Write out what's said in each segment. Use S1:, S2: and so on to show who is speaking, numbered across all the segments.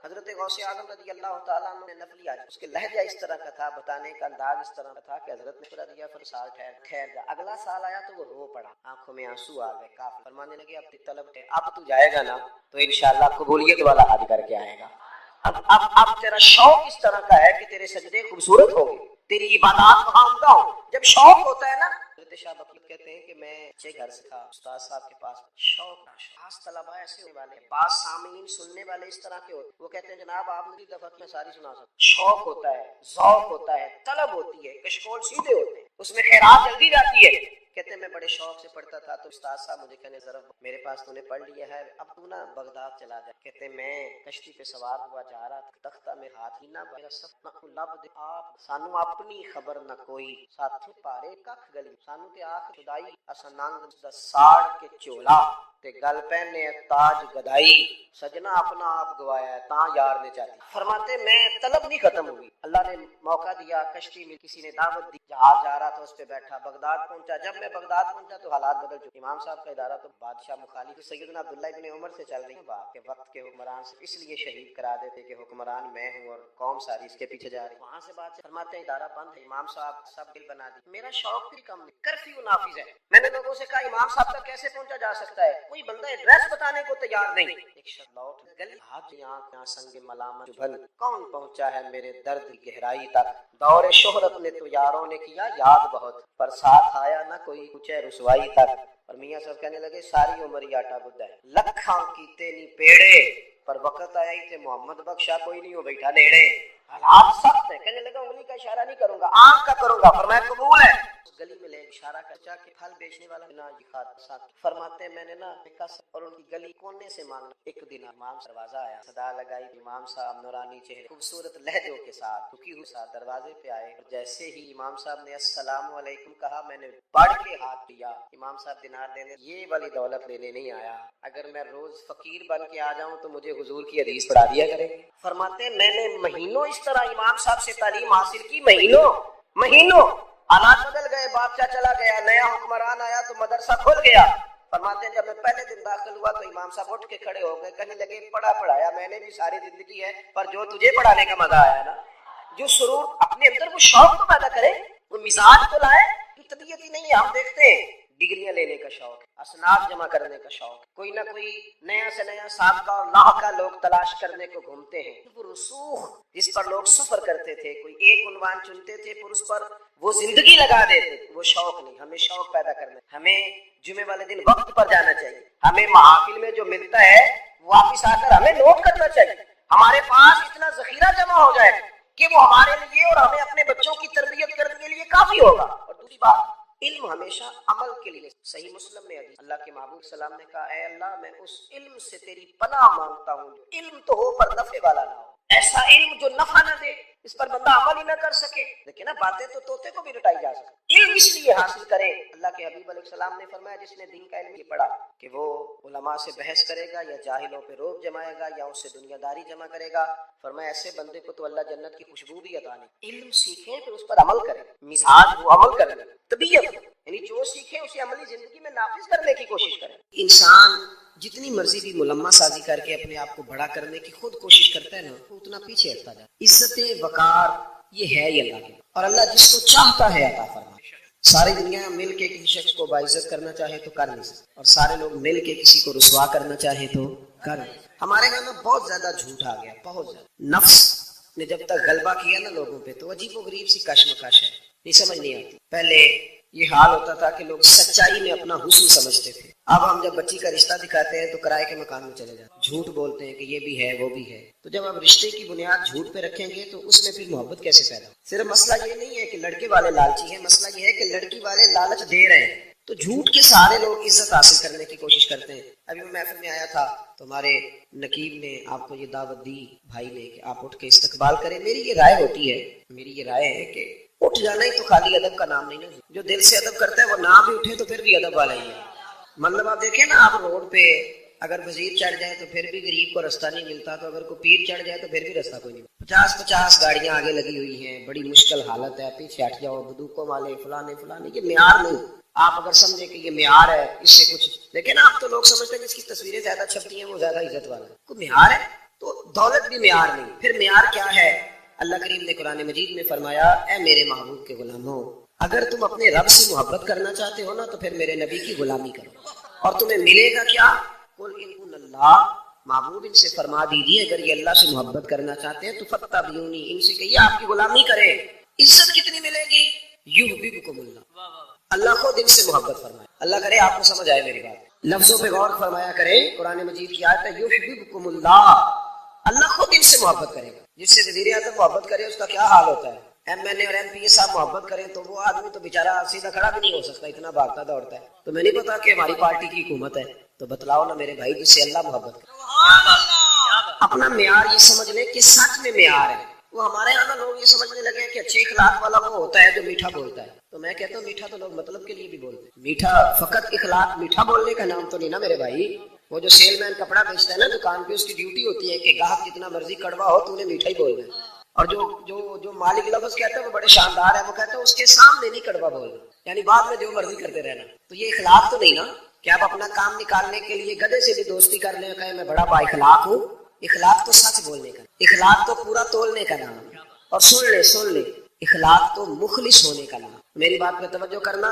S1: حضرت غوث اعظم رضی اللہ تعالیٰ عنہ نے نفلی آج اس کے لہجہ اس طرح کا تھا، بتانے کا انداز اس طرح کا تھا کہ حضرت نے فرمایا دیا پھر سال ٹھہر جا۔ اگلا سال آیا تو وہ رو پڑا، آنکھوں میں آنسو آ گئے، کافی فرمانے لگے اب طلب ہے، اب تو جائے گا نا تو انشاءاللہ قبولیت والا حج کر کے آئے گا۔ اب تیرا شوق اس طرح کا ہے کہ تیرے سجدے خوبصورت ہو گئے، تیری عبادات وہاں عمدہ ہو۔ جب شوق ہوتا ہے نا، حضرت شاہ بقیت کہتے ہیں کہ میں اچھے گھر سے تھا، استاد صاحب کے پاس شوق خاص طلباء ایسے ہونے والے، بعض سامعین سننے والے اس طرح کے ہوتے، وہ کہتے ہیں جناب آپ نے دفعہ میں ساری سنا سکتا۔ شوق ہوتا ہے، ذوق ہوتا ہے، طلب ہوتی ہے، کشکول سیدھے ہوتے ہیں، اس میں خیرات جلدی جاتی ہے۔ کہتے ہیں میں بڑے شوق سے پڑھتا تھا تو استاد صاحب مجھے کہنے ضرور میرے پاس تو نے پڑھ لیا ہے، اب تو نا بغداد چلا جا۔ کہتے ہیں میں کشتی پہ سوار ہوا جا رہا تھا، تختہ میں ہاتھ ہی نہ میرا سب نہ لب دے آپ سانو اپنی خبر نہ کوئی، ساتھ پارے ککھ گلی سانو تے آنکھ خدائی اسا ننگ دا ساڑ کے چولا تے گل پہنے تاج گدائی، سجنا اپنا آپ گوایا ہے تاں یار نے چاہتی۔ فرماتے میں طلب نہیں ختم ہوئی، اللہ نے موقع دیا، کشتی میں کسی نے دعوت دی، جہاز جا رہا تھا اس پہ بیٹھا، بغداد پہنچا۔ جب میں بغداد پہنچا تو حالات بدل چکے، امام صاحب کا ادارہ تو بادشاہ مخالف سیدنا عبداللہ ابن عمر سے چل رہی بات کہ وقت کے حکمران سے اس لیے شہید کرا دیتے کہ حکمران میں ہوں اور قوم ساری اس کے پیچھے جا رہی۔ وہاں سے بات فرماتے ہیں ادارہ بند ہے، امام صاحب سب دل بنا دی۔ میرا شوق بھی کم نہیں، کرفیو نافذ ہے۔ میں نے لوگوں سے کہا امام صاحب تک کیسے پہنچا جا سکتا ہے، کوئی بندہ ایڈریس بتانے کو تیار نہیں۔ ایک شخص لوٹ گلی ہاتھ یہاں سنگ ملامت چبھل، کون پہنچا ہے میرے درد کی گہرائی تک، دور شہرت نے تو یاروں نے کیا یاد بہت، پر ساتھ آیا نہ کوئی کچھ رسوائی تک۔ اور میاں صاحب کہنے لگے ساری عمر ہی آٹا گدھا ہے، لکھاں کیتے نہیں پیڑے، پر وقت آیا ہی تے محمد بخشا کوئی نہیں ہو بیٹھا نیڑے۔ حالات سخت ہے، کہنے لگا انگلی کا اشارہ نہیں کروں گا، آنکھ کا کروں گا، فرمایا قبول ہے۔ گلی میں لے اشارہ کرچا کہ پھل بیچنے والا نا یہ حادثات فرماتے ہیں میں نے نا کس اور ان کی گلی کونے سے مانگنا۔ ایک دن امام دروازہ آیا، صدا لگائی، امام صاحب نورانی چہرے خوبصورت لہجوں کے ساتھ دکھی ہوئے ساتھ دروازے پہ آئے، اور جیسے ہی امام صاحب نے السلام علیکم کہا میں نے بڑھ کے ہاتھ دیا۔ امام صاحب دینار دینے یہ والی دولت لینے نہیں آیا، اگر میں روز فقیر بن کے آ جاؤں تو مجھے حضور کی حدیث پڑھا دیا کرے۔ فرماتے ہیں میں نے مہینوں اس طرح امام صاحب سے تعلیم حاصل کی، مہینوں حالات بدل گئے، بادشاہ چلا گیا، نیا حکمران آیا تو مدرسہ کھل گیا۔ فرماتے ہیں جب میں پہلے دن داخل ہوا تو امام صاحب اٹھ کے کھڑے ہو گئے، کہنے لگے پڑھایا میں نے بھی ساری زندگی ہے، پر جو تجھے پڑھانے کا مزہ آیا نا، جو سرور اپنے اندر وہ شوق تو پیدا کرے، وہ مزاج تو لائے، طبیعت ہی نہیں ہے۔ ہم دیکھتے ہیں ڈگریاں لینے کا شوق، اسناد جمع کرنے کا شوق، کوئی نہ کوئی نیا سے نیا سابقہ اور لاحقہ لوگ تلاش کرنے کو گھومتے ہیں۔ وہ رسوخ جس پر لوگ سفر کرتے تھے، کوئی ایک عنوان چنتے تھے پھر اس پر وہ زندگی لگا دیتے تھے، وہ شوق نہیں۔ ہمیں شوق پیدا کرنا، ہمیں جمعے والے دن وقت پر جانا چاہیے، ہمیں محافل میں جو ملتا ہے واپس آ کر ہمیں نوٹ کرنا چاہیے، ہمارے پاس اتنا ذخیرہ جمع ہو جائے کہ وہ ہمارے لیے اور ہمیں اپنے بچوں کی تربیت کرنے کے لیے کافی ہوگا۔ اور دوسری بات، علم ہمیشہ عمل کے لیے۔ صحیح مسلم میں حدیث، اللہ کے محبوب سلام نے کہا اے اللہ میں اس علم سے تیری پناہ مانگتا ہوں جو علم تو ہو پر نفع والا نہ ہو، ایسا علم جو نفع نہ دے، اس پر بندہ عمل ہی نہ کر سکے۔ لیکن نا باتیں تو طوطے کو بھی رٹائی جا سکتی، علم اس لیے حاصل کرے۔ اللہ کے حبیب علیہ السلام نے فرمایا جس نے دین کا علم یہ پڑھا کہ وہ علماء سے بحث کرے گا یا جاہلوں پہ روب جمائے گا یا اس سے دنیا داری جمع کرے گا، فرمایا ایسے بندے کو تو اللہ جنت کی خوشبو بھی عطا نہیں۔ علم سیکھیں پھر اس پر عمل کریں، مزاج وہ عمل کریں، طبیعت یعنی جو سیکھیں اسے عملی زندگی میں نافذ کرنے کی کوشش کریں۔ انسان جتنی مرضی بھی ملمہ سازی کر کے اپنے آپ کو بڑا کرنے کی خود کوشش کرتا ہے نا، وہ اتنا پیچھے ہٹتا جاتا ہے۔ عزت وقار یہ ہے ہی اللہ کی، اور اللہ جس کو چاہتا ہے عطا فرماتا ہے۔ ساری دنیا مل کے کسی شخص کو باعزت کرنا چاہے تو کر نہیں سکتے، اور سارے لوگ مل کے کسی کو رسوا کرنا چاہے تو کر نہیں۔ ہمارے گھر میں بہت زیادہ جھوٹ آ گیا، بہت زیادہ۔ نفس نے جب تک غلبہ کیا نا لوگوں پہ تو عجیب و غریب سی کشمکش ہے، نہیں سمجھ نہیں آتی۔ پہلے یہ حال ہوتا تھا کہ لوگ سچائی میں اپنا حسن سمجھتے تھے، اب ہم جب بچی کا رشتہ دکھاتے ہیں تو کرائے کے مکان میں چلے جاتے ہیں، جھوٹ بولتے ہیں کہ یہ بھی ہے وہ بھی ہے۔ تو جب آپ رشتے کی بنیاد جھوٹ پہ رکھیں گے تو اس میں پھر محبت کیسے پیدا ہو؟ صرف مسئلہ یہ نہیں ہے کہ لڑکے والے لالچی ہیں، مسئلہ یہ ہے کہ لڑکی والے لالچ دے رہے ہیں، تو جھوٹ کے سارے لوگ عزت حاصل کرنے کی کوشش کرتے ہیں۔ ابھی میں محفل میں آیا تھا تو ہمارے نقیب نے آپ کو یہ دعوت دی بھائی نے کہ آپ اٹھ کے استقبال کریں۔ میری یہ رائے ہوتی ہے، میری یہ رائے ہے کہ اٹھ جانا ہی تو خالی ادب کا نام نہیں نا، جو دل سے ادب کرتا ہے وہ نام بھی اٹھے تو پھر بھی ادب والا ہی ہے۔ مطلب آپ دیکھیں نا، آپ روڈ پہ اگر وزیر چڑھ جائے تو پھر بھی غریب کو رستہ نہیں ملتا، تو اگر کوئی پیر چڑھ جائے تو پھر بھی رستہ کوئی نہیں ملتا۔ 50 گاڑیاں آگے لگی ہوئی ہیں، بڑی مشکل حالت ہے، پیچھے ہٹ جاؤ، بندوقوں والے فلانے، یہ معیار نہیں۔ آپ اگر سمجھیں کہ یہ معیار ہے، اس سے کچھ دیکھیں نا، آپ تو لوگ سمجھتے ہیں جس کی تصویریں زیادہ چھپتی ہیں وہ زیادہ عزت والا ہے، کوئی معیار ہے؟ تو دولت بھی معیار نہیں. پھر معیار کیا ہے؟ اللہ کریم نے قرآن مجید میں فرمایا اے میرے محبوب کے غلاموں، اگر تم اپنے رب سے محبت کرنا چاہتے ہو نا تو پھر میرے نبی کی غلامی کرو. اور تمہیں ملے گا کیا؟ قل ان اللہ، محبوب ان سے فرما دیجیے اگر یہ اللہ سے محبت کرنا چاہتے ہیں تو فتبعونی، ان سے کہیے آپ کی غلامی کریں. عزت کتنی ملے گی؟ یحببکم اللہ، اللہ خود ان سے محبت فرمائے. اللہ کرے آپ کو سمجھ آئے میری بات. لفظوں پہ غور فرمایا کریں. قرآن مجید کی آیت ہے یحببکم اللہ، اللہ خود ان سے محبت کرے گا. جس سے وزیر اعظم محبت کرے اس کا کیا حال ہوتا ہے؟ ایم این اے اور ایم پی اے صاحب محبت کریں تو وہ آدمی تو بیچارہ سیدھا کھڑا بھی نہیں ہو سکتا، اتنا بھاگتا دوڑتا ہے. تو میں نہیں پتا کہ ہماری پارٹی کی حکومت ہے تو بتلاؤ نا میرے بھائی جس سے اللہ محبت کرے. اپنا معیار یہ سمجھ لیں کہ سچ میں معیار ہے. وہ ہمارے یہاں لوگ یہ سمجھنے لگے کہ اچھے اخلاق والا وہ ہوتا ہے جو میٹھا بولتا ہے. تو میں کہتا ہوں میٹھا تو لوگ مطلب کے لیے بھی بولتے ہیں. میٹھا فقط اخلاق، میٹھا بولنے کا نام تو نہیں نا میرے بھائی. وہ جو سیل مین کپڑا بیچتا ہے نا دکان پہ، اس کی ڈیوٹی ہوتی ہے کہ گاہک جتنا مرضی کڑوا ہو تو نے میٹھا ہی بولنا ہے. اور جو مالک لفظ کہتا ہے وہ بڑے شاندار ہے، وہ کہتا ہے اس کے سامنے نہیں کڑوا بولنا، یعنی بعد میں جو مرضی کرتے رہنا. تو یہ اخلاق تو نہیں نا کہ آپ اپنا کام نکالنے کے لیے گدھے سے بھی دوستی کر لیں، کہیں میں بڑا با اخلاق ہوں. اخلاق تو سچ بولنے کا، اخلاق تو پورا تولنے کا نام ہے. اور سن لے اخلاق تو مخلص ہونے کا نام. میری بات پہ توجہ کرنا.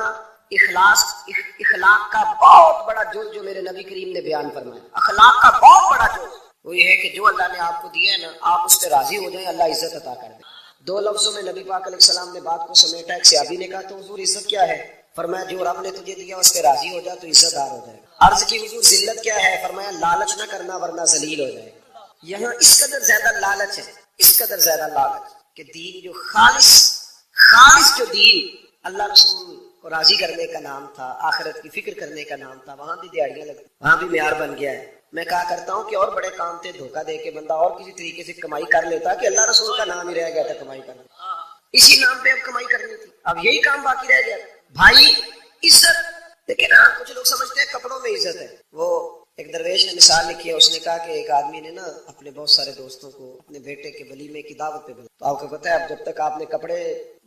S1: اخلاق کا بہت بڑا جز جو میرے نبی کریم نے بیان فرمایا، اخلاق کا بہت بڑا جز وہ یہ ہے کہ جو اللہ نے آپ کو دیا ہے نا آپ اس پہ راضی ہو جائیں، اللہ عزت عطا کر دے. دو لفظوں میں نبی پاک علیہ السلام نے بات کو سمیٹا. ایک صحابی نے کہا تو حضور عزت کیا ہے؟ فرمایا جو رب نے تجھے دیا اس پہ راضی ہو جائے تو عزت دار ہو جائے. عرض کی حضور ذلت کیا ہے؟ فرمایا لالچ نہ کرنا ورنہ ذلیل ہو جائے. یہاں اس قدر زیادہ لالچ ہے، اس قدر زیادہ لالچ کہ دین جو خالص جو دین اللہ رسول کو راضی کرنے کا نام تھا، آخرت کی فکر کرنے کا نام تھا، وہاں بھی دیہڑیاں لگتی، وہاں بھی معیار بن گیا ہے. میں کہا کرتا ہوں کہ اور بڑے کام تھے، دھوکہ دے کے بندہ اور کسی طریقے سے کمائی کر لیتا کہ اللہ رسول کا نام ہی رہ گیا تھا کمائی کرنا. اسی نام پہ اب کمائی کرنی تھی، اب یہی کام باقی رہ گیا. بھائی عزت، لیکن کچھ لوگ سمجھتے ہیں کپڑوں میں عزت ہے. وہ ایک درویش نے مثال لکھی ہے، اس نے کہا کہ ایک آدمی نے نا اپنے بہت سارے دوستوں کو اپنے بیٹے کے ولیمے کی دعوت پہ بلایا. تو آپ کو پتا ہے اب جب تک آپ نے کپڑے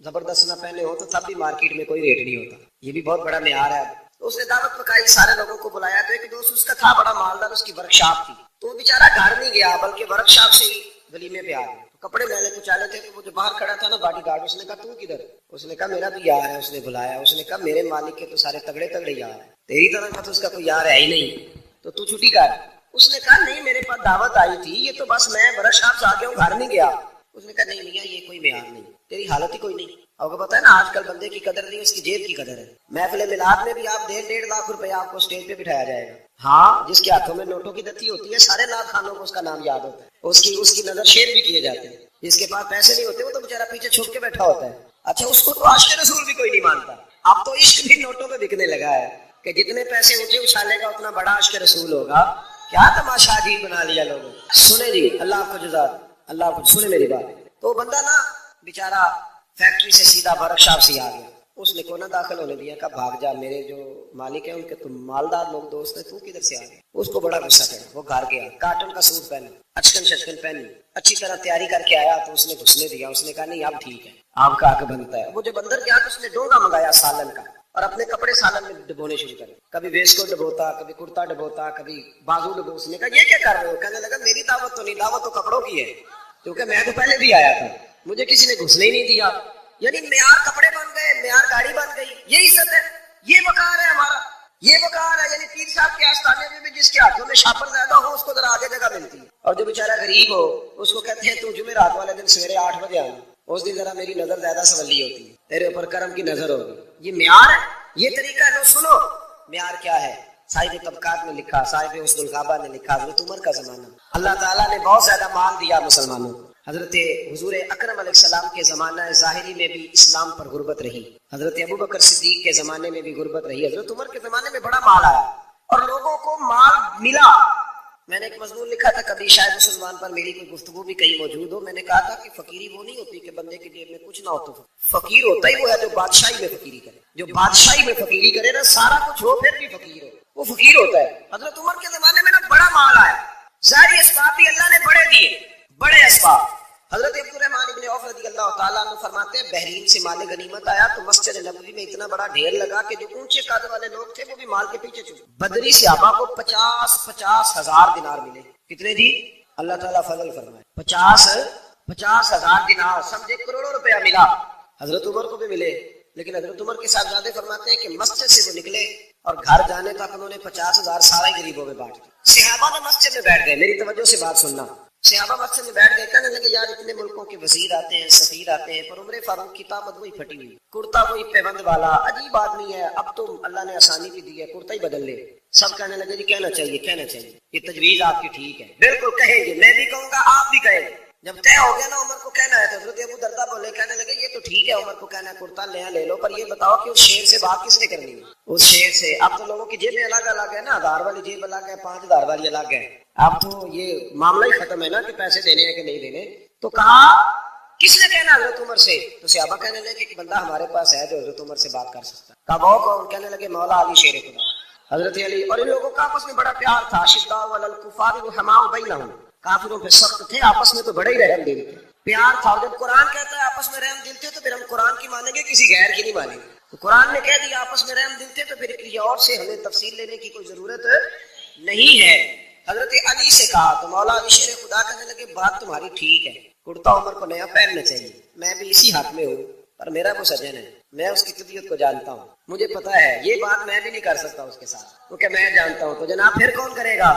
S1: زبردست نہ پہنے ہو تو تب بھی مارکیٹ میں کوئی ریٹ نہیں ہوتا. یہ بھی بہت بڑا معیار ہے. تو اس نے دعوت پکائی، سارے لوگوں کو بلایا. تو ایک دوست اس کا تھا بڑا مالدار، اس کی ورک شاپ تھی. تو وہ بیچارہ گھر نہیں گیا بلکہ ورک شاپ سے ہی ولیمے پہ آ گیا. کپڑے میلے کچالے تھے. تو وہ جو باہر کھڑا تھا نا باڈی گارڈ، اس نے کہا تو کدھر؟ اس نے کہا میرا بھی یار ہے. اس نے بلایا. اس نے کہا میرے مالک کے تو سارے تگڑے یار ہیں، تیری طرح کا تو اس کا کوئی یار ہے ہی نہیں، تو چھٹی کر. اس نے کہا نہیں میرے پاس دعوت آئی تھی، یہ تو بس میں ورک شاپ سے آ گیا ہوں، گھر نہیں گیا. اس نے کہا نہیں میاں یہ کوئی معیار نہیں، تیری حالت ہی کوئی نہیں. آپ کو پتا ہے نا آج کل بندے کی قدر نہیں، اس کی جیب کی قدر ہے. محفل میلاد میں بھی آپ 1.5 لاکھ روپے آپ کو اسٹیج پہ بٹھایا جائے گا. ہاں جس کے ہاتھوں میں نوٹوں کی دتی ہوتی ہے سارے ناد خانوں کو اس کا نام یاد ہوتا ہے، اس کی نظر شیر بھی کیے جاتے ہیں. جس کے پاس پیسے نہیں ہوتے وہ تو بیچارہ پیچھے چھپ کے بیٹھا ہوتا ہے. اچھا اس کو تو عاشق رسول بھی کوئی نہیں مانتا. اب تو عشق بھی نوٹوں پہ بکنے لگا ہے کہ جتنے پیسے اونچے اچھالے گا اتنا بڑا عاشق رسول ہوگا. کیا تماشا عجیب بنا لیا لوگوں. سنیں جی، اللہ آپ کو جزا، اللہ آپ کو سنیں میری بات. تو بندہ نا بیچارہ فیکٹری سے سیدھا ورک شاپ سے آ گیا. اس نے کو نہ داخل ہونے دیا، کہا بھاگ جا، میرے جو مالک ہیں ان کے تم مالدار لوگ دوست ہیں، تو کدھر سے آ گیا؟ اس کو بڑا غصہ چڑھا. وہ گھر گیا، کاٹن کا سوٹ پہنا، اچکن شچکن پہنی، اچھی طرح تیاری کر کے آیا. تو اس نے گھسنے دیا. اس نے کہا نہیں اب ٹھیک ہے، آپ کا حق بنتا ہے. وہ جب اندر گیا تو اس نے ڈونگا منگایا سالن کا اور اپنے کپڑے سالن میں ڈبونے شروع کرے. کبھی ویسٹ کو ڈبوتا، کبھی کرتا ڈبوتا، کبھی بازو ڈبو. اس نے کہا یہ کیا کر رہے ہو؟ کہنے لگا میری دعوت تو نہیں، دعوت تو کپڑوں کی ہے، کیونکہ میں تو پہلے بھی آیا تھا، مجھے کسی نے گھسنے ہی نہیں دیا. یعنی معیار کپڑے بن گئے، معیار گاڑی بن گئی. یہ عزت ہے، یہ وقار ہے ہمارا، یہ وقار ہے. یعنی پیر صاحب کے آستانے میں بھی جس کے ہاتھوں میں شاپر زیادہ ہو اس کو ذرا آگے جگہ ملتی ہے، اور جو بیچارہ غریب ہو اس کو کہتے ہیں تو جمعرات والے دن سویرے 8 بجے آنا، اس دن ذرا میری نظر زیادہ سولی ہوتی ہے، تیرے اوپر کرم کی نظر ہوگی. یہ معیار ہے، یہ طریقہ ہے. لو سنو معیار کیا ہے. صاحب طبقات نے لکھا، صاحب حسن الغابہ نے لکھا، حضرت عمر کا زمانہ. اللہ تعالیٰ نے بہت زیادہ مال دیا مسلمانوں کو. حضرت حضور اکرم علیہ السلام کے زمانہ ظاہری میں بھی اسلام پر غربت رہی. حضرت ابوبکر صدیق کے زمانے میں بھی غربت رہی. حضرت عمر کے زمانے میں بڑا مال آیا اور لوگوں کو مال ملا. میں نے ایک مضمون لکھا تھا، کبھی شاید اس عنوان پر میری کوئی گفتگو بھی کہیں موجود ہو. میں نے کہا تھا کہ فقیری وہ نہیں ہوتی کہ بندے کی جیب میں کچھ نہ ہو تو فقیر ہوتا ہی وہ ہے جو بادشاہی میں فقیری کرے. جو بادشاہی میں فقیری کرے نا، سارا کچھ ہو پھر بھی فقیر ہو، وہ فقیر ہوتا ہے. حضرت عمر کے زمانے میں نا بڑا مال آیا. ظاہری اسباب بھی اللہ نے بڑے دیے، بڑے اسباب. حضرت عبد الرحمن ابن عوف رضی اللہ تعالیٰ عنہ فرماتے ہیں بحرین سے مال غنیمت آیا تو مسجد نبوی میں اتنا بڑا ڈھیر لگا کہ جو اونچے قد والے لوگ تھے وہ بھی مال کے پیچھے چھوٹے. بدری صحابہ کو 50,000 دینار ملے. کتنے جی؟ اللہ تعالیٰ فضل فرمائے. 50,000 دینار سمجھے کروڑوں روپیہ ملا. حضرت عمر کو بھی ملے، لیکن حضرت عمر کے صاحبزادے فرماتے ہیں کہ مسجد سے وہ نکلے اور گھر جانے تک انہوں نے 50,000 سارے غریبوں میں بانٹ دی. صحابہ نے مسجد میں بیٹھ گئے. میری توجہ سے بات سننا. صحابہ مسجد میں بیٹھ گئے، کہنے لگے یار اتنے ملکوں کے وزیر آتے ہیں، سفیر آتے ہیں، پر عمر فاروق کی طاقت وہی پھٹی ہوئی، کرتا وہی پیبند والا، عجیب آدمی ہے. اب تو اللہ نے آسانی بھی دی ہے، کرتا ہی بدل لے. سب کہنے لگے جی کہنا چاہیے کہنا چاہیے، یہ تجویز آپ کی ٹھیک ہے. بالکل کہیں گے، میں بھی کہوں گا آپ بھی کہیں گے. جب طے ہو گیا نا عمر کو کہنا ہے تو حضرت ابو دردہ بولے، کہنے لگے یہ تو ٹھیک ہے عمر کو کہنا ہے کرتا نیا لے لو، پر یہ بتاؤ کہ اس شیر سے بات کس نے کرنی ہے؟ اس شیر سے. اب تو لوگوں کی جیبیں الگ الگ ہے نا، 1000 والی جیب الگ ہے، 5000 والی الگ ہے. اب تو یہ معاملہ ہی ختم ہے نا کہ پیسے دینے ہیں کہ نہیں دینے. تو کہا کس نے کہنا حضرت عمر سے؟ تو صحابہ کہنے لگے کہ ایک بندہ ہمارے پاس ہے جو حضرت عمر سے بات کر سکتا ہے. کہا وہ کون؟ کہنے لگے مولا علی شیر خدا، حضرت علی. اور ان لوگوں کا آپس میں بڑا پیار تھا. شداء علی الکفار رحماء بینہم، کافروں پہ سخت تھے، آپس میں تو بڑے ہی رحم دل تھے، پیار تھا. اور جب قرآن کہتا ہے آپس میں رحم دل تھے تو پھر ہم قرآن کی مانیں گے، کسی غیر کی نہیں مانیں گے. تو قرآن نے کہہ دیا آپس میں رحم دل تھے، تو پھر کسی اور سے ہمیں تفصیل لینے کی کوئی ضرورت نہیں ہے. حضرت علی سے کہا تو مولا علی شیر خدا کہنے لگے بات تمہاری ٹھیک ہے، کرتا عمر کو نیا پہننا چاہیے، میں بھی اسی حق میں ہوں، پر میرا وہ سجن ہے، میں اس کی طبیعت کو جانتا ہوں، مجھے پتا ہے یہ بات میں بھی نہیں کر سکتا اس کے ساتھ، کیونکہ میں جانتا ہوں. تو جناب پھر کون کرے گا؟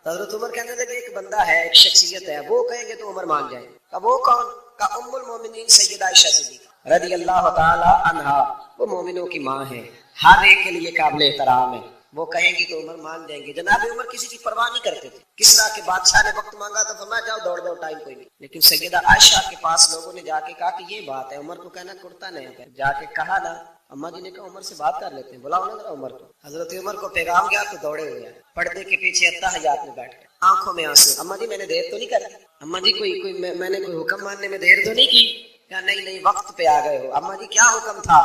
S1: حضرت عمر کہنے لگے ایک بندہ ہے، ایک شخصیت ہے، وہ کہیں گے تو عمر مان جائے. کہ وہ کون؟ کہ ام المومنین سیدہ عائشہ صدیقہ رضی اللہ تعالی عنہا، وہ مومنوں کی ماں ہے، ہر ایک کے لیے قابل احترام ہے، وہ کہیں گی تو عمر مان جائیں گے. جناب عمر کسی کی پرواہ نہیں کرتے تھے. کسرا کے بادشاہ نے وقت مانگا تو فرمایا جاؤ دوڑ دو، ٹائم کوئی نہیں. لیکن سیدہ عائشہ کے پاس لوگوں نے جا کے کہا کہ یہ بات ہے، عمر کو کہنا کرتا نہیں ہے. جا کے کہا نا، اما جی نے کہا عمر سے بات کر لیتے ہیں، بلاؤ نا ذرا عمر کو. حضرت عمر کو پیغام گیا تو دوڑے ہوئے ہیں، پردے کے پیچھے اتحیات میں بیٹھ گئے، آنکھوں میں آنسو. اما جی میں نے دیر تو نہیں کر دی، اما جی کوئی میں نے کوئی حکم ماننے میں دیر تو نہیں کی؟ کیا نہیں وقت پہ آ گئے ہو. اما جی کیا حکم تھا؟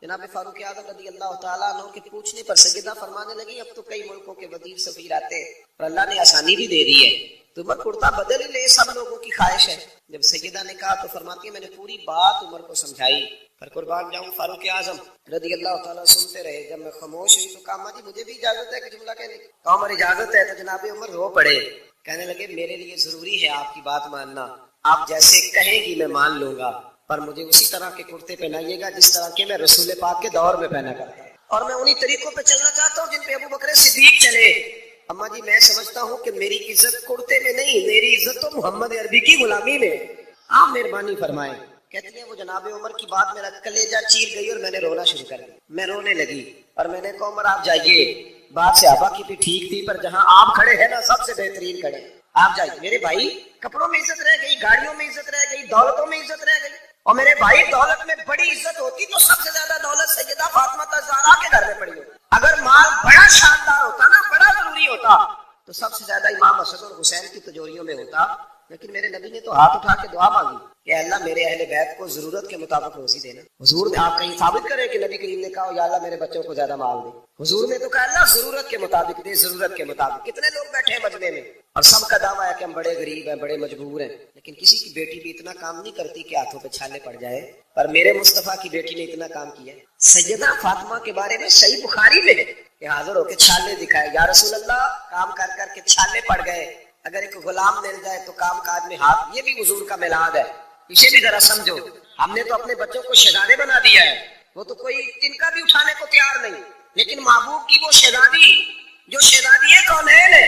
S1: جناب فاروق اعظم رضی اللہ تعالیٰ عنہ کے پوچھنے پر سیدہ فرمانے لگی اب تو کئی ملکوں کے وزیر سفیر آتے اور اللہ نے آسانی بھی دے دی ہے، تو عمر کرتا بدل ہی لے، سب لوگوں کی خواہش ہے. جب سیدہ نے کہا تو فرماتی ہے میں نے پوری بات عمر کو سمجھائی، پر قربان جاؤں فاروق اعظم رضی اللہ تعالیٰ سنتے رہے. جب میں خاموش ہوئی تو کہا اما جی مجھے بھی اجازت ہے کہ جملہ کہنے کی؟ کہا عمر اجازت ہے. تو جناب عمر رو پڑے، کہنے لگے میرے لیے ضروری ہے آپ کی بات ماننا، آپ جیسے کہیں گی میں مان لوں گا، پر مجھے اسی طرح کے کرتے پہنائیے گا جس طرح کے میں رسول پاک کے دور میں پہنا کرتا ہوں، اور میں انہی طریقوں پہ چلنا چاہتا ہوں جن پہ ابو بکر صدیق چلے. اما جی میں سمجھتا ہوں کہ میری عزت کرتے میں نہیں، میری عزت تو محمد عربی کی غلامی میں. آپ مہربانی فرمائیں. کہتی ہیں وہ جناب عمر کی بات میرا کلیجہ چیر گئی اور میں نے رونا شروع کر دیا. میں رونے لگی اور میں نے کہا عمر آپ جائیے، بات صحابہ کی بھی ٹھیک تھی، پر جہاں آپ کھڑے ہیں نا سب سے بہترین کھڑے، آپ جائیے. میرے بھائی کپڑوں میں عزت رہ گئی، گاڑیوں میں عزت رہ گئی، دولتوں میں عزت رہ گئی. اور میرے بھائی دولت میں بڑی عزت ہوتی تو سب سے زیادہ دولت سیدہ فاطمہ الزہرا کے گھر میں پڑی ہوتی. اگر مال بڑا شاندار ہوتا نا، بڑا ضروری ہوتا، تو سب سے زیادہ امام حسن اور حسین کی تجوریوں میں ہوتا. لیکن میرے نبی نے تو ہاتھ اٹھا کے دعا مانگی کہ اللہ میرے اہل بیت کو ضرورت کے مطابق روزی دینا. حضور نے آپ کہیں ثابت کرے کہ نبی کریم نے کہا یا اللہ میرے بچوں کو زیادہ مال دے؟ حضور نے تو کہا اللہ ضرورت کے مطابق دے، ضرورت کے مطابق. کتنے لوگ بیٹھے ہیں مجمع میں اور سب کا دعویٰ ہے کہ ہم بڑے غریب ہیں، بڑے مجبور ہیں، لیکن کسی کی بیٹی بھی اتنا کام نہیں کرتی کہ ہاتھوں پہ چھالے پڑ جائے، پر میرے مصطفیٰ کی بیٹی نے اتنا کام کیا. سیدہ فاطمہ کے بارے میں صحیح بخاری میں کہ حاضر ہو کے چھالے دکھائے، یا رسول اللہ کام کر کر کے چھالے پڑ گئے، اگر ایک غلام مل جائے تو کام کاج میں ہاتھ. یہ بھی حضور کا میلاد ہے، اسے بھی ذرا سمجھو. ہم نے تو اپنے بچوں کو شہزادے بنا دیا ہے، وہ تو کوئی تنکا بھی اٹھانے کو تیار نہیں، لیکن محبوب کی وہ شہزادی جو شہزادی کونین ہے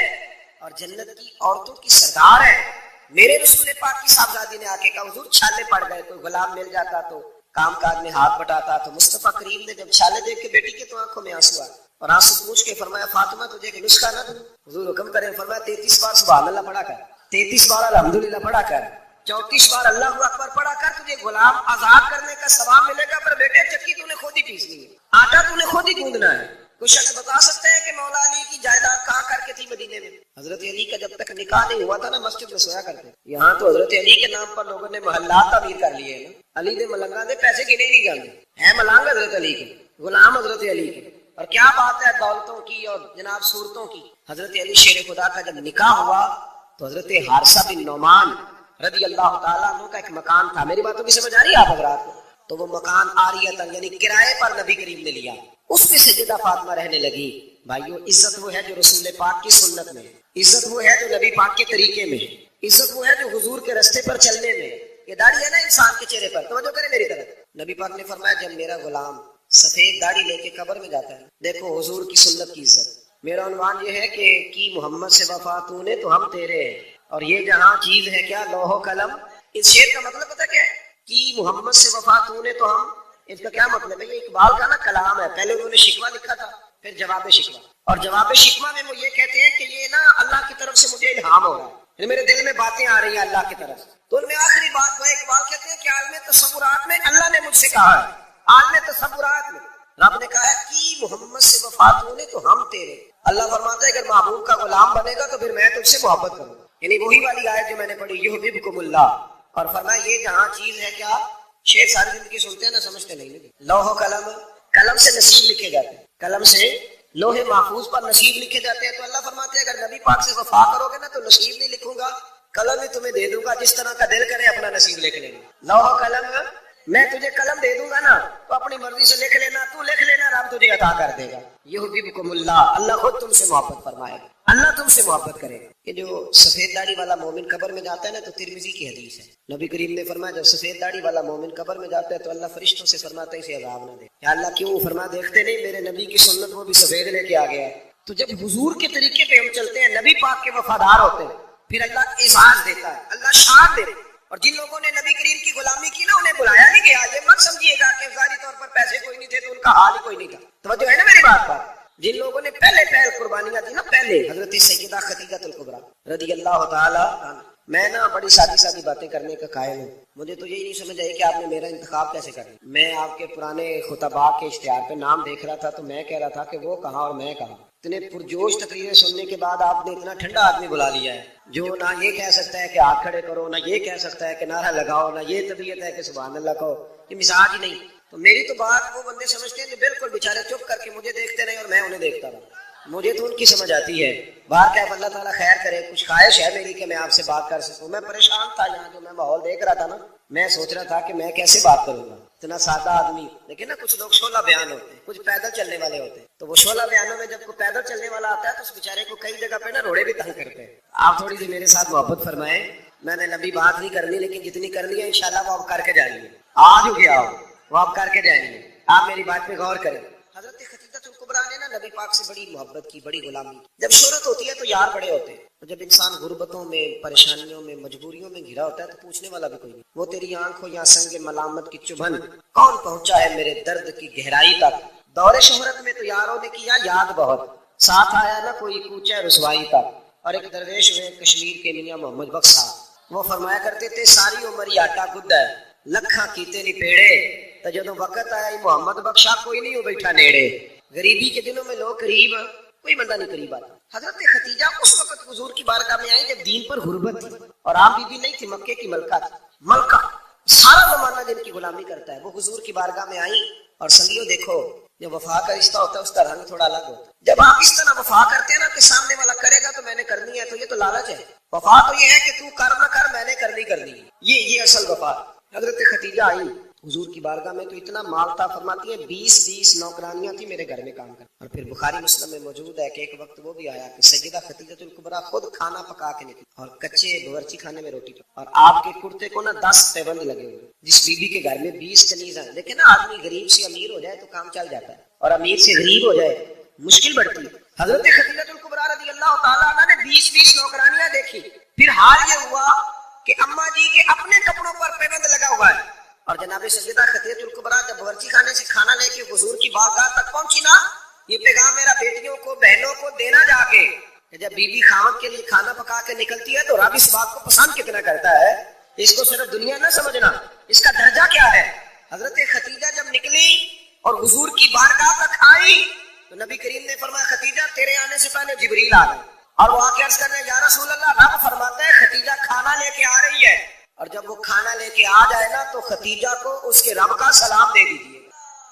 S1: اور جنت کی عورتوں کی سردار ہے، میرے رسول پاک کی صاحبزادی نے آ کے کہا حضور چھالے پڑ گئے. کوئی غلام مل جاتا تو کام کاج میں ہاتھ بٹاتا. تو مصطفیٰ کریم نے جب چھالے دیکھ کے بیٹی کے تو آنکھوں میں آنسو آئے اور آنسو پوچھ کے فرمایا فاطمہ تجھے ایک نسخہ نہ دوں؟ حضور حکم کریں. فرمایا 33 بار سبحان اللہ پڑھا کر، 33 بار الحمدللہ پڑھا کر، 34 بار اللہ اکبر پڑھا کر، تجھے غلام آزاد کرنے کا ثواب ملے گا. پر بیٹے چکی تو نے خود ہی پیسنی ہے، آٹا تو نے خود ہی گوندنا ہے. کوئی شخص بتا سکتے ہیں کہ مولا علی کی جائیداد کہاں کر کے تھی مدینے میں؟ حضرت علی کا جب تک نکاح نہیں ہوا تھا نا مسجد میں سویا کرتے. یہاں تو حضرت علی کے نام پر لوگوں نے محلات تعمیر کر لیے ہیں نا. علی دے ملنگا دے پیسے گنے نہیں جاتے ہیں، ملنگ حضرت علی کے، غلام حضرت علی کے. اور کیا بات ہے دولتوں کی اور جناب صورتوں کی. حضرت علی شیر خدا کا جب نکاح ہوا تو حضرت حارثہ بن نعمان رضی اللہ تعالیٰ عنہ کا ایک مکان تھا. میری باتوں کی سمجھ آ رہی ہے آپ حضرات کو؟ تو وہ مکان عاریۃ یعنی کرائے پر نبی کریم نے لیا، اس میں سیدہ فاطمہ رہنے لگی. بھائیو عزت وہ ہے جو رسول پاک کی سنت میں ہے، عزت وہ ہے جو نبی پاک کے طریقے میں ہے، عزت وہ ہے جو حضور کے راستے پر چلنے میں، یہ داڑھی ہے نا انسان کے چہرے پر، توجہ کرے میری طرف. نبی پاک نے فرمایا جب میرا غلام سفید داڑھی لے کے قبر میں جاتا ہے، دیکھو حضور کی سنت کی عزت. میرا عنوان یہ ہے کہ کی محمد سے وفا تو نے تو ہم تیرے ہیں، اور یہ جہاں چیز ہے کیا لوح و قلم. اس شعر کا مطلب پتہ کیا ہے؟ کی محمد سے وفا تو نے تو ہم، اس کا کیا مطلب ہے؟ یہ اقبال کا نا کلام ہے. پہلے انہوں نے شکوہ لکھا تھا، پھر جواب شکوہ، اور جواب شکوہ میں وہ یہ کہتے ہیں کہ یہ نا اللہ کی طرف سے مجھے الہام ہو رہا ہے، یعنی میرے دل میں باتیں آ رہی ہیں اللہ کی طرف سے. تو ان میں آخری بات وہ اقبال کہتے ہیں کہ عالم تصورات میں اللہ نے مجھ سے کہا ہے، عالم تصورات میں رب نے کہا ہے کہ محمد سے وفا تو نے تو ہم تیرے. اللہ فرماتا ہے اگر محبوب کا غلام بنے گا تو پھر میں تجھ سے محبت کروں گا، یعنی وہی والی آیت جو میں نے پڑھی یحببکم اللہ. اور فرمایا یہ جہاں چیز ہے کیا، شعر ساری زندگی سنتے ہیں نا سمجھتے نہیں. لوح و قلم، قلم سے نصیب لکھے جاتے ہیں، قلم سے لوح محفوظ پر نصیب لکھے جاتے ہیں. تو اللہ فرماتے ہیں اگر نبی پاک سے وفا کرو گے نا تو نصیب نہیں لکھوں گا، قلم ہی تمہیں دے دوں گا، جس طرح کا دل کرے اپنا نصیب لکھ لینا. لوح و قلم میں تجھے قلم دے دوں گا نا تو اپنی مرضی سے لکھ لینا، تو لکھ لینا، رب تجھے عطا کر دے گا. یحببکم اللہ، اللہ خود تم سے محبت فرمائے گا، اللہ تم سے محبت کرے گا. کہ جو سفید داڑھی والا مومن قبر میں جاتا ہے نا تو ترمذی کی حدیث ہے، نبی کریم نے فرمایا جب سفید داڑھی والا مومن قبر میں جاتا ہے تو اللہ فرشتوں سے فرماتا ہے اسے عذاب نہ دے. یا اللہ کیوں؟ فرما دیکھتے نہیں میرے نبی کی سنت وہ بھی سفید لے کے آ گیا ہے. تو جب حضور کے طریقے پہ ہم چلتے ہیں، نبی پاک کے وفادار ہوتے ہیں، پھر اللہ اعزاز دیتا ہے، اللہ شان دیتا ہے. اور جن لوگوں نے نبی کریم کی غلامی کی نا انہیں بلایا نہیں گیا. یہ مت سمجھیے گا کہ ظاہری طور پر پیسے کوئی نہیں تھے تو ان کا حال ہی کوئی نہیں تھا. توجہ ہے نا میری بات پر؟ جن لوگوں نے پہلے قربانیاں دی نا، پہلے حضرت سیدہ خدیجہ الکبریٰ رضی اللہ تعالی عنہ. میں نا بڑی سادی باتیں کرنے کا قائل ہوں، مجھے تو یہی نہیں سمجھ آئی کہ آپ نے میرا انتخاب کیسے کرنا. میں آپ کے پرانے خطباء کے اشتہار پہ نام دیکھ رہا تھا تو میں کہہ رہا تھا کہ وہ کہاں اور میں کہاں. اتنے پرجوش تقریریں سننے کے بعد آپ نے اتنا ٹھنڈا آدمی بلا لیا ہے جو نہ یہ کہہ سکتا ہے کہ ہاتھ کھڑے کرو، نہ یہ کہہ سکتا ہے کہ نعرہ لگاؤ، نہ یہ طبیعت ہے کہ سبحان اللہ کہو. یہ مزاج ہی نہیں. تو میری تو بات وہ بندے سمجھتے ہیں جو بالکل بیچارے چپ کر کے مجھے دیکھتے رہے اور میں انہیں دیکھتا رہا. مجھے تو ان کی سمجھ آتی ہے. باہر کیا اللہ تعالیٰ خیر کرے، کچھ خواہش ہے میری کہ میں آپ سے بات کر سکوں. میں پریشان تھا یہاں جو میں ماحول دیکھ رہا تھا نا، میں سوچ رہا تھا کہ میں کیسے بات کروں گا. اتنا سادہ آدمی، لیکن نا کچھ لوگ شعلہ بیان ہوتے ہیں، کچھ پیدل چلنے والے ہوتے ہیں. تو وہ شعلہ بیانوں میں جب کوئی پیدل چلنے والا آتا ہے تو اس بیچارے کو کئی جگہ پہ نا روڑے بھی تنگ کرتے ہیں. آپ تھوڑی سی میرے ساتھ محبت فرمائیں. میں نے لمبی بات نہیں کرنی، لیکن جتنی کرنی ہے انشاءاللہ وہ آپ کر کے جائیں گے. آج ہو گیا وہ آپ کر کے جائیں گے. آپ میری بات پہ غور کریں. حضرت خدیجہ الکبریٰ نے نا نبی پاک سے بڑی محبت کی، بڑی غلامی. جب شہرت ہوتی ہے تو یار بڑے ہوتے ہیں، اور جب انسان غربتوں میں، پریشانیوں میں، مجبوریوں میں گھرا ہوتا ہے تو پوچھنے والا بھی کوئی نہیں. وہ تیری آنکھوں یا سنگ ملامت کی چبھن کون پہنچا ہے میرے درد کی گہرائی تک. دور شہرت میں تو یاروں نے کیا یاد بہت، ساتھ آیا نہ کوئی کوچہ رسوائی تک. اور ایک درویش ہوئے کشمیر کے میاں محمد بخش صاحب، وہ فرمایا کرتے تھے ساری عمر ہی آٹا گد ہے، لکھاں کیتے نہیں پیڑے. تو جدو وقت آیا محمد بخشا کوئی نہیں ہو بیٹھا نیڑے. غریبی کے دنوں میں لوگ قریب، کوئی بندہ نہیں قریب آتا. حضرت خدیجہ اس وقت حضور کی بارگاہ میں آئی جب دین پر غربت تھی، اور عام بی بی نہیں تھی، مکے کی ملکہ تھی. ملکہ سارا زمانہ جن کی غلامی کرتا ہے، وہ حضور کی بارگاہ میں آئی. اور سنگیو دیکھو جب وفا کا رشتہ ہوتا ہے اس کا رنگ تھوڑا الگ ہوتا ہے. جب آپ اس طرح وفا کرتے ہیں نا کہ سامنے والا کرے گا تو میں نے کرنی ہے، تو یہ تو لالچ ہے. وفا تو یہ ہے کہ تو کر نہ کر، میں نے کرنی. یہ اصل وفا. حضرت خدیجہ آئی حضور کی بارگاہ میں تو اتنا مال تھا، فرماتی ہے 20 نوکرانیاں تھی میرے گھر میں کام کر. اور پھر بخاری مسلم میں موجود ہے کہ ایک وقت وہ بھی آیا کہ سیدہ خدیجہ الکبریٰ خود کھانا پکا کے نکلی اور کچے باورچی خانے میں روٹی پکا. اور آپ کے کرتے کو نا 10 پیبند لگے ہوئے. جس بی بی کے گھر میں 20 کنیز ہیں. لیکن نا آدمی غریب سے امیر ہو جائے تو کام چل جاتا ہے، اور امیر سے غریب ہو جائے مشکل بڑھتی ہے. حضرت خدیجہ الکبریٰ رضی اللہ تعالیٰ عنہ نے 20 نوکرانیاں دیکھی. پھر حال یہ ہوا کہ اماں جی کے اپنے کپڑوں پر پیبند لگا ہوا ہے. اور جناب سیدہ خدیجہ الکبریٰ جب باورچی خانے سے کھانا لے کے حضور کی بارگاہ تک پہنچی نا، یہ پیغام میرا بیٹیوں کو، بہنوں کو دینا جا کے کہ جب بی بی خاوند کے لیے کھانا پکا کے نکلتی ہے تو رب اس بات کو پسند کتنا کرتا ہے. اس کو صرف دنیا نہ سمجھنا، اس کا درجہ کیا ہے. حضرت خدیجہ جب نکلی اور حضور کی بارگاہ تک آئی تو نبی کریم نے فرمایا خدیجہ تیرے آنے سے پہلے جبریل آ گئے. اور وہ آ کے عرض کرنے یا رسول اللہ، رب فرماتا ہے خدیجہ کھانا لے کے آ رہی ہے، اور جب وہ کھانا لے کے آ جائے نا تو خدیجہ کو اس کے رب کا سلام دے دیجیے.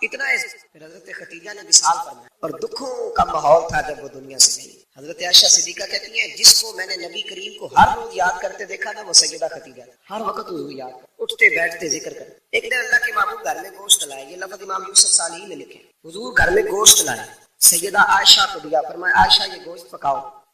S1: اتنا ہے. پھر حضرت خدیجہ نے وصال فرمایا، اور دکھوں کا ماحول تھا جب وہ دنیا سے گئی. حضرت عائشہ صدیقہ کہتی ہیں جس کو میں نے نبی کریم کو ہر روز یاد کرتے دیکھا نا وہ سیدہ خدیجہ. ہر وقت حضور یاد کر، اٹھتے بیٹھتے ذکر کرتے. ایک دن اللہ کے محبوب گھر میں گوشت لائے. یہ لفظ امام یوسف صالحی نے لکھے. حضور گھر میں گوشت لائے، سیدہ عائشہ کو دیا، فرمایا عائشہ یہ گوشت پکاؤ.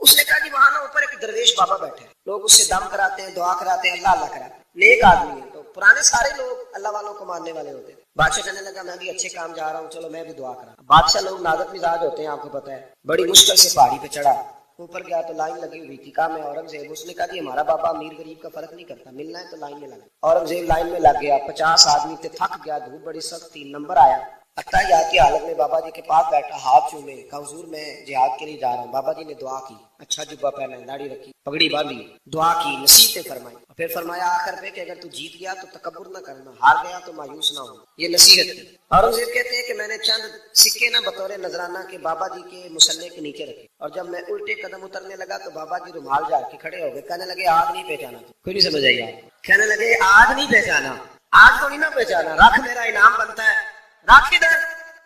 S1: اس نے کہا جی وہاں نا اوپر ایک درویش بابا بیٹھے ہیں، لوگ اس سے دم کراتے ہیں، دعا کراتے ہیں، اللہ اللہ کراتے ہیں، نیک آدمی ہے۔ تو پرانے سارے لوگ اللہ والوں کو ماننے والے ہوتے ہیں۔ بادشاہ کہنے لگا میں بھی اچھے کام جا رہا ہوں، چلو میں بھی دعا کرا۔ بادشاہ لوگ نازک مزاج ہوتے ہیں، آپ کو پتہ ہے، بڑی مشکل سے پہاڑی پہ چڑھا، اوپر گیا تو لائن لگی ہوئی تھی، کہا میں اورنگزیب۔ اس نے کہا جی ہمارا بابا امیر غریب کا فرق نہیں کرتا، ملنا ہے تو لائن میں لگا۔ اورنگزیب لائن میں لگ گیا، 50 آدمی تھے، تھک گیا، دھوپ بڑی سخت تھی، نمبر آیا، اتحیات کی حالت میں بابا جی کے پاس بیٹھا، ہاتھ چومے، کہا حضور میں جہاد کے لیے جا رہا ہوں۔ بابا جی نے دعا کی، اچھا جبہ پہنا، داڑھی رکھی، پگڑی باندھی، دعا کی، نصیحتیں فرمائی، پھر فرمایا آخر پہ کہ اگر تو جیت گیا تو تکبر نہ کرنا، ہار گیا تو مایوس نہ ہو، یہ نصیحت کی۔ اورنگزیب کہتے ہیں کہ میں نے چند سکے نہ بطور نذرانہ کے بابا جی کے مسلح کے نیچے رکھے، اور جب میں الٹے قدم اترنے لگا تو بابا جی رومال جھاڑ کے کھڑے ہو گئے، کہنے لگے آج نہیں پہچانا، تو کوئی نہیں سمجھ آئی آپ، کہنے لگے آج نہیں پہچانا، آج تو نہیں نہ پہچانا، رکھ میرا انعام بنتا ہے، رکھ ادھر۔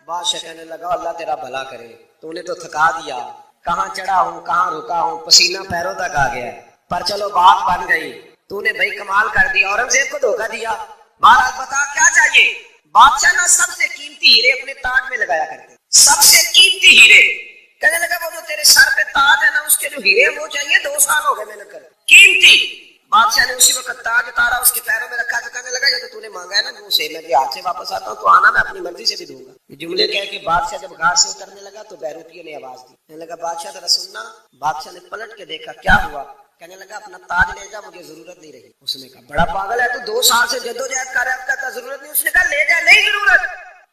S1: بادشاہ کہنے لگا اللہ تیرا بھلا کرے، تو نے تو تھکا دیا، کہاں چڑھا ہوں کہاں رکا ہوں، پسینہ پیروں تک آ گیا، پر چلو بات بن گئی، تو نے بھائی کمال کر دیا، اورنگزیب کو دھوکہ دیا۔ بہرحال بتا کیا چاہیے؟ بادشاہ نا سب سے قیمتی ہیرے اپنے تاج میں لگایا کرتے، سب سے قیمتی ہیرے۔ کہنے لگا وہ جو تیرے سر پہ تاج ہے نا، اس کے جو ہیرے وہ چاہیے، 2 سال ہو گئے محنت کر، قیمتی۔ بادشاہ نے اسی وقت تاج اتارا، اس کے پیروں میں رکھا، تو کہنے لگا یہ تو نے مانگا ہے نا منہ سے، میں ہاتھ سے واپس آتا ہوں تو آنا میں اپنی مرضی سے بھی دوں گا۔ یہ جملے کہہ کے بادشاہ جب غار سے اترنے لگا تو بیروپیے نے آواز دی، کہنے لگا بادشاہ ذرا سننا۔ بادشاہ نے پلٹ کے دیکھا، کیا ہوا؟ کہنے لگا اپنا تاج لے جا، مجھے ضرورت نہیں رہی۔ اس نے کہا بڑا پاگل ہے تو، 2 سال سے جدوجہد کر رہا ہے، اب تک ضرورت نہیں۔ اس نے کہا لے جا، نہیں ضرورت۔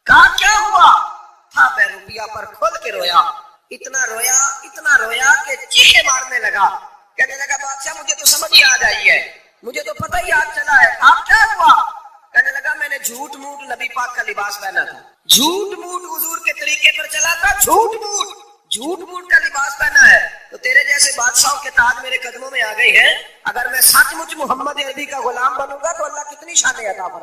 S1: کہا کیا ہوا؟ تھا بیروپیہ پر کھول کے رویا، اتنا رویا کہ چیخے مارنے لگا۔ کہنے لگا بادشاہ مجھے تو سمجھ ہی آ جائی ہے، مجھے تو پتہ ہی آج چلا ہے، آپ کیا ہوا؟ کہنے لگا میں نے جھوٹ موٹ نبی پاک کا لباس پہنا تھا، جھوٹ موٹ حضور کے طریقے پر چلا تھا، جھوٹ موٹ کا لباس پہنا ہے، تو تیرے جیسے بادشاہوں کے تاج میرے قدموں میں آ گئی ہے۔ اگر میں سچ مچ محمد عربی کا غلام بنوں گا تو اللہ کتنی شانیں عطا فرمائے۔